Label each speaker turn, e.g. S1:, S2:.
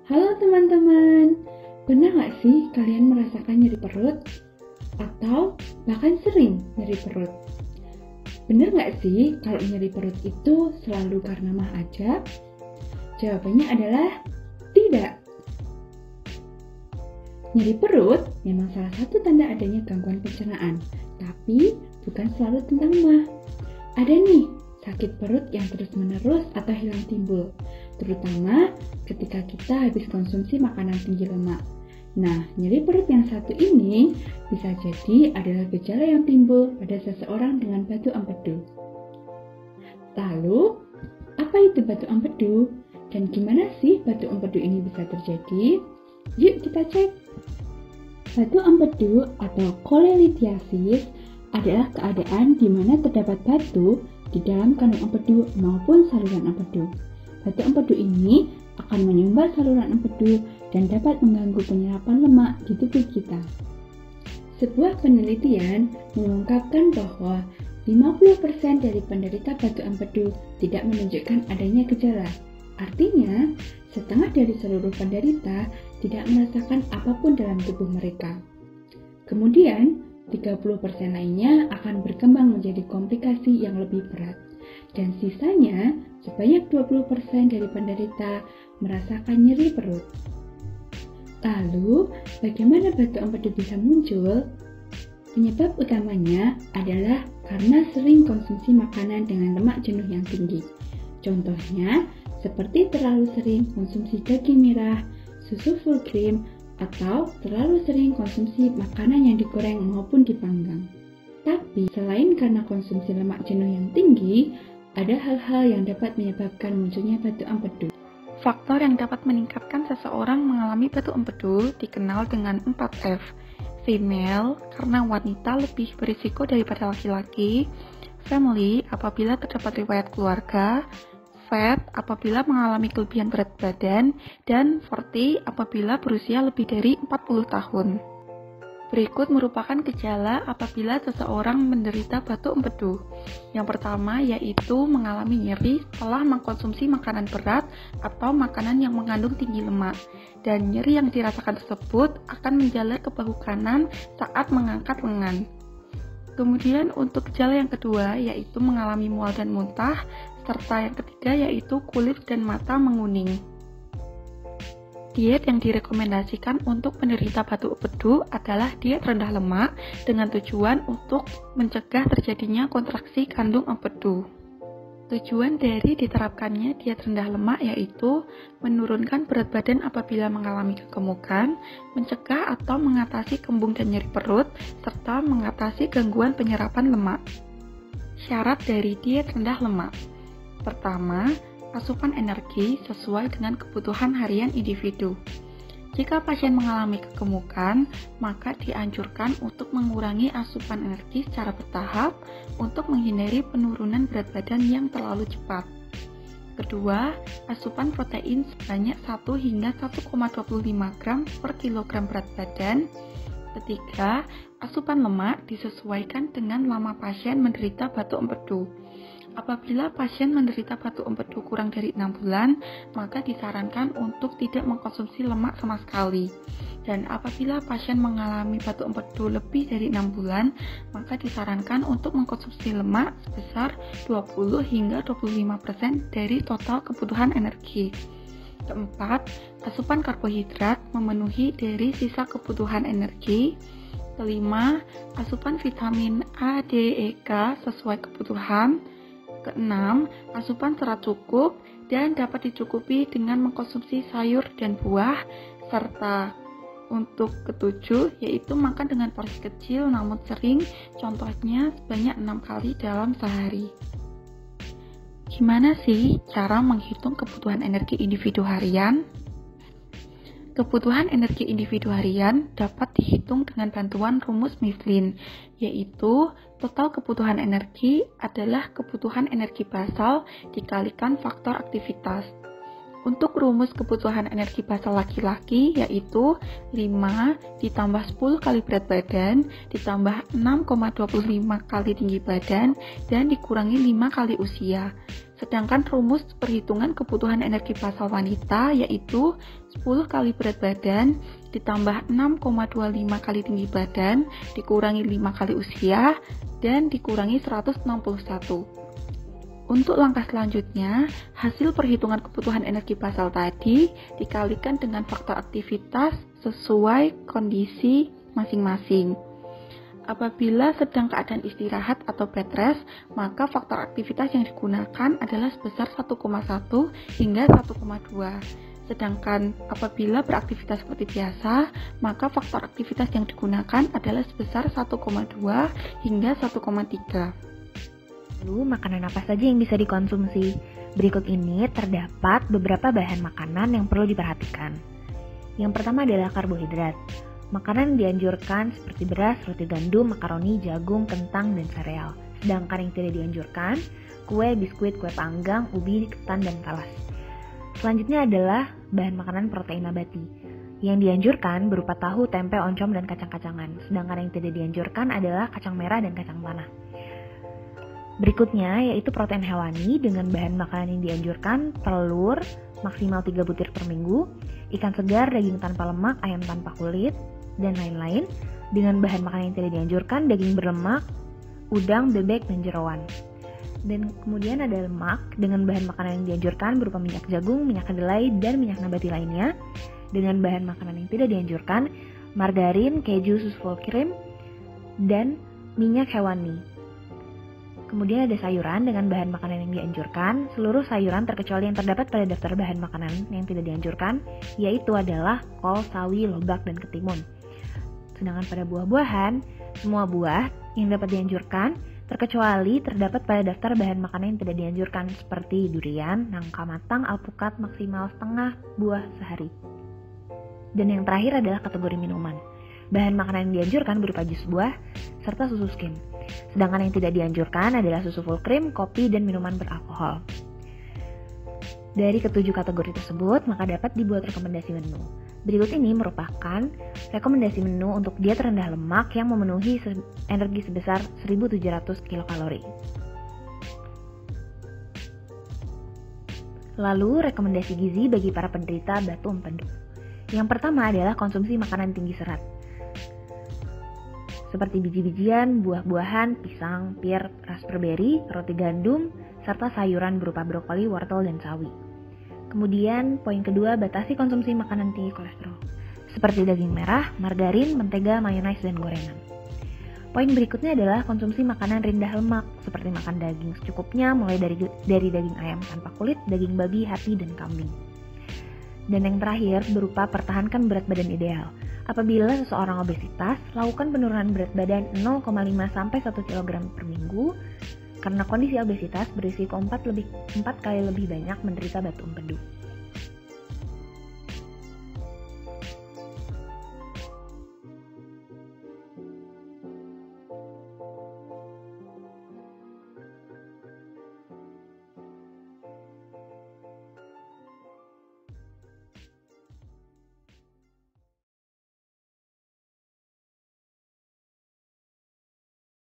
S1: Halo teman-teman, pernah nggak sih kalian merasakan nyeri perut? Atau bahkan sering nyeri perut? Bener nggak sih kalau nyeri perut itu selalu karena mah aja? Jawabannya adalah tidak. Nyeri perut memang salah satu tanda adanya gangguan pencernaan, tapi bukan selalu tentang mah. Ada nih, sakit perut yang terus-menerus atau hilang timbul, terutama ketika kita habis konsumsi makanan tinggi lemak. Nah, nyeri perut yang satu ini bisa jadi adalah gejala yang timbul pada seseorang dengan batu empedu. Lalu, apa itu batu empedu? Dan gimana sih batu empedu ini bisa terjadi? Yuk kita cek. Batu empedu atau cholelithiasis adalah keadaan di mana terdapat batu di dalam kandung empedu maupun saluran empedu. Batu empedu ini akan menyumbat saluran empedu dan dapat mengganggu penyerapan lemak di tubuh kita. Sebuah penelitian mengungkapkan bahwa 50% dari penderita batu empedu tidak menunjukkan adanya gejala. Artinya, setengah dari seluruh penderita tidak merasakan apapun dalam tubuh mereka. Kemudian, 30% lainnya akan berkembang menjadi komplikasi yang lebih berat. Dan sisanya, sebanyak 20% dari penderita merasakan nyeri perut. Lalu, bagaimana batu empedu bisa muncul? Penyebab utamanya adalah karena sering konsumsi makanan dengan lemak jenuh yang tinggi. Contohnya, seperti terlalu sering konsumsi daging merah, susu full cream, atau terlalu sering konsumsi makanan yang digoreng maupun dipanggang. Tapi, selain karena konsumsi lemak jenuh yang tinggi, ada hal-hal yang dapat menyebabkan munculnya batu empedu.
S2: Faktor yang dapat meningkatkan seseorang mengalami batu empedu dikenal dengan 4F. Female, karena wanita lebih berisiko daripada laki-laki. Family, apabila terdapat riwayat keluarga. Fat, apabila mengalami kelebihan berat badan. Dan 40, apabila berusia lebih dari 40 tahun. Berikut merupakan gejala apabila seseorang menderita batu empedu. Yang pertama yaitu mengalami nyeri setelah mengkonsumsi makanan berat atau makanan yang mengandung tinggi lemak. Dan nyeri yang dirasakan tersebut akan menjalar ke bahu kanan saat mengangkat lengan. Kemudian untuk gejala yang kedua yaitu mengalami mual dan muntah, serta yang ketiga yaitu kulit dan mata menguning. Diet yang direkomendasikan untuk penderita batu empedu adalah diet rendah lemak dengan tujuan untuk mencegah terjadinya kontraksi kandung empedu. Tujuan dari diterapkannya diet rendah lemak yaitu menurunkan berat badan apabila mengalami kegemukan, mencegah atau mengatasi kembung dan nyeri perut, serta mengatasi gangguan penyerapan lemak. Syarat dari diet rendah lemak. Pertama, asupan energi sesuai dengan kebutuhan harian individu. Jika pasien mengalami kegemukan, maka dianjurkan untuk mengurangi asupan energi secara bertahap untuk menghindari penurunan berat badan yang terlalu cepat. Kedua, asupan protein sebanyak 1 hingga 1,25 gram per kilogram berat badan. Ketiga, asupan lemak disesuaikan dengan lama pasien menderita batu empedu. Apabila pasien menderita batu empedu kurang dari 6 bulan, maka disarankan untuk tidak mengkonsumsi lemak sama sekali. Dan apabila pasien mengalami batu empedu lebih dari 6 bulan, maka disarankan untuk mengkonsumsi lemak sebesar 20 hingga 25% dari total kebutuhan energi. Keempat, asupan karbohidrat memenuhi dari sisa kebutuhan energi. Kelima, asupan vitamin A, D, E, K sesuai kebutuhan. Keenam, asupan serat cukup dan dapat dicukupi dengan mengkonsumsi sayur dan buah, serta untuk ketujuh yaitu makan dengan porsi kecil namun sering, contohnya sebanyak 6 kali dalam sehari. Gimana sih cara menghitung kebutuhan energi individu harian? Kebutuhan energi individu harian dapat dihitung dengan bantuan rumus Mifflin, yaitu total kebutuhan energi adalah kebutuhan energi basal dikalikan faktor aktivitas. Untuk rumus kebutuhan energi basal laki-laki yaitu 5 ditambah 10 kali berat badan ditambah 6,25 kali tinggi badan dan dikurangi 5 kali usia. Sedangkan rumus perhitungan kebutuhan energi basal wanita yaitu 10 kali berat badan ditambah 6,25 kali tinggi badan dikurangi 5 kali usia dan dikurangi 161. Untuk langkah selanjutnya, hasil perhitungan kebutuhan energi basal tadi dikalikan dengan faktor aktivitas sesuai kondisi masing-masing. Apabila sedang keadaan istirahat atau bed rest, maka faktor aktivitas yang digunakan adalah sebesar 1,1 hingga 1,2. Sedangkan apabila beraktivitas seperti biasa, maka faktor aktivitas yang digunakan adalah sebesar 1,2 hingga 1,3.
S3: Lalu, makanan apa saja yang bisa dikonsumsi? Berikut ini terdapat beberapa bahan makanan yang perlu diperhatikan. Yang pertama adalah karbohidrat. Makanan dianjurkan seperti beras, roti gandum, makaroni, jagung, kentang, dan sereal. Sedangkan yang tidak dianjurkan, kue, biskuit, kue panggang, ubi, ketan, dan talas. Selanjutnya adalah bahan makanan protein nabati. Yang dianjurkan berupa tahu, tempe, oncom, dan kacang-kacangan. Sedangkan yang tidak dianjurkan adalah kacang merah dan kacang tanah. Berikutnya yaitu protein hewani dengan bahan makanan yang dianjurkan, telur, maksimal 3 butir per minggu, ikan segar, daging tanpa lemak, ayam tanpa kulit, dan lain-lain. Dengan bahan makanan yang tidak dianjurkan, daging berlemak, udang, bebek, dan jeroan. Dan kemudian ada lemak dengan bahan makanan yang dianjurkan berupa minyak jagung, minyak kedelai, dan minyak nabati lainnya. Dengan bahan makanan yang tidak dianjurkan, margarin, keju, susu full cream, dan minyak hewani. Kemudian ada sayuran dengan bahan makanan yang dianjurkan. Seluruh sayuran terkecuali yang terdapat pada daftar bahan makanan yang tidak dianjurkan, yaitu adalah kol, sawi, lobak, dan ketimun. Sedangkan pada buah-buahan, semua buah yang dapat dianjurkan, terkecuali terdapat pada daftar bahan makanan yang tidak dianjurkan, seperti durian, nangka matang, alpukat maksimal setengah buah sehari. Dan yang terakhir adalah kategori minuman. Bahan makanan yang dianjurkan berupa jus buah, serta susu skim. Sedangkan yang tidak dianjurkan adalah susu full cream, kopi, dan minuman beralkohol. Dari ketujuh kategori tersebut, maka dapat dibuat rekomendasi menu. Berikut ini merupakan rekomendasi menu untuk diet rendah lemak yang memenuhi energi sebesar 1.700 kilokalori. Lalu, rekomendasi gizi bagi para penderita batu empedu. Yang pertama adalah konsumsi makanan tinggi serat, seperti biji-bijian, buah-buahan, pisang, pir, raspberry, roti gandum, serta sayuran berupa brokoli, wortel, dan sawi. Kemudian, poin kedua, batasi konsumsi makanan tinggi kolesterol, seperti daging merah, margarin, mentega, mayones, dan gorengan. Poin berikutnya adalah konsumsi makanan rendah lemak, seperti makan daging secukupnya, mulai dari daging ayam tanpa kulit, daging babi, hati, dan kambing. Dan yang terakhir, berupa pertahankan berat badan ideal. Apabila seseorang obesitas, lakukan penurunan berat badan 0,5 sampai 1 kg per minggu, karena kondisi obesitas berisiko 4 kali lebih banyak menderita batu empedu.